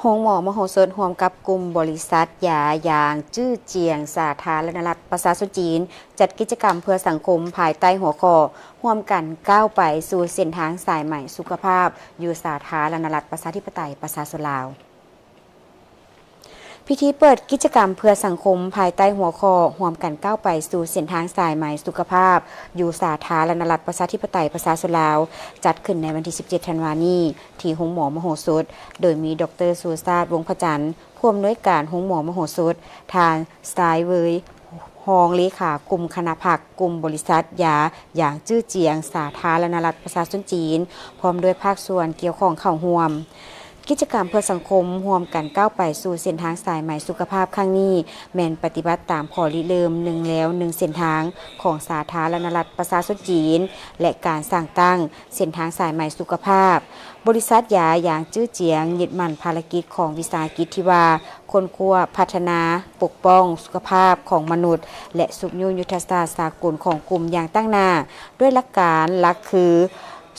โรงหมอมโหสถร่วมกับกลุ่มบริษัทยาอย่างจื้อเจียงสาธารณรัฐประชาชนจีนจัดกิจกรรมเพื่อสังคมภายใต้หัวข้อร่วมกันก้าวไปสู่เส้นทางสายใหม่สุขภาพอยู่สาธารณรัฐประชาธิปไตยประชาชนลาวพิธีเปิดกิจกรรมเพื่อสังคมภายใต้หัวข้อร่วมกันก้าวไปสู่เส้นทางสายใหม่สุขภาพอยู่สาธารณรัฐประชาธิปไตยประชาชนลาวจัดขึ้นในวันที่ 17 ธันวาคมนี้ที่โรงหมอมโหสถโดยมีดร.สุรศาสตร์วงศ์พระจันทร์ผู้อำนวยการโรงหมอมโหสถทางสไตล์เวยรองเลขากลุ่มคณะผักกลุ่มบริษัทยาอย่างจื้อเจียงสาธารณรัฐประชาชนจีนพร้อมด้วยภาคส่วนเกี่ยวข้องเข้าร่วมกิจกรรมเพื่อสังคมร่วมกันก้าวไปสู่เส้นทางสายใหม่สุขภาพครั้งนี้แม่นปฏิบัติตามข้อริเริ่ม1แล้ว1เส้นทางของสาธารณรัฐประชาชนจีนและการสร้างตั้งเส้นทางสายใหม่สุขภาพบริษัทยาอย่างจื้อเจียงยึดมั่นภารกิจของวิสาหกิจที่ว่าค้นคว้าพัฒนาปกป้องสุขภาพของมนุษย์และสุขยุทธศาสตร์สากลของกลุ่มอย่างตั้งหน้าด้วยหลักการหลักคือ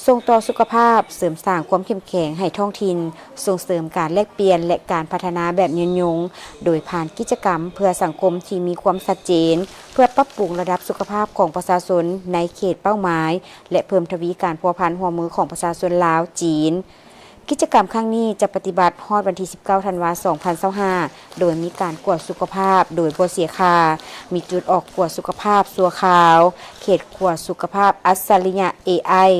ส่งต่อสุขภาพเสริมสร้างความเข้มแข็งให้ท้องถิ่นส่งเสริมการแลกเปลี่ยนและการพัฒนาแบบยืนยงโดยผ่านกิจกรรมเพื่อสังคมที่มีความชัดเจนเพื่อปรับปรุงระดับสุขภาพของประชาชนในเขตเป้าหมายและเพิ่มทวีการพัวพันหัวมือของประชาชนลาวจีนกิจกรรมครั้งนี้จะปฏิบัติฮอดวันที่ 19 ธันวาคม 2025 โดยมีการกวดสุขภาพโดยบ่เสียค่ามีจุดออกกวดสุขภาพสัวขาวเขตกวดสุขภาพอัจฉริยะ AI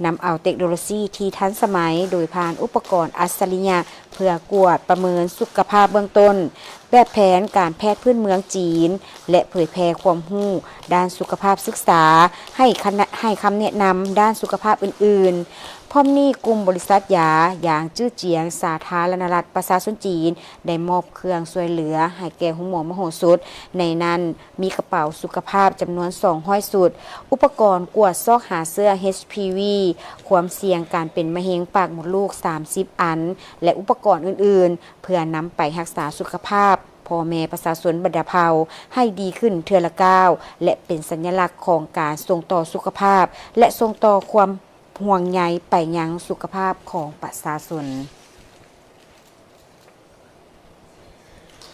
นำเอาเทคโนโลยีที่ทันสมัยโดยผ่านอุปกรณ์อัจฉริยะเพื่อกวดประเมินสุขภาพเบื้องต้นแบบแผนการแพทย์พื้นเมืองจีนและเผยแพร่ความรู้ด้านสุขภาพศึกษาให้คำแนะนำด้านสุขภาพอื่นๆพร้อมนี้กลุ่มบริษัทยาอย่างจื้อเจียงสาธารณรัฐประชาชนจีนได้มอบเครื่องช่วยเหลือให้แก่โรงหมอมโหสถในนั้นมีกระเป๋าสุขภาพจำนวน200ชุดอุปกรณ์กวดซอกหาเสื้อ HPV ความเสี่ยงการเป็นมะเร็งปากมดลูก30อันและอุปกรณ์อื่นๆเพื่อนำไปรักษาสุขภาพพ่อแม่ประชาชนบรรดาเผ่าให้ดีขึ้นเทื่อละก้าวและเป็นสัญลักษณ์ของการส่งต่อสุขภาพและส่งต่อความห่วงใยไปยังสุขภาพของประชาชน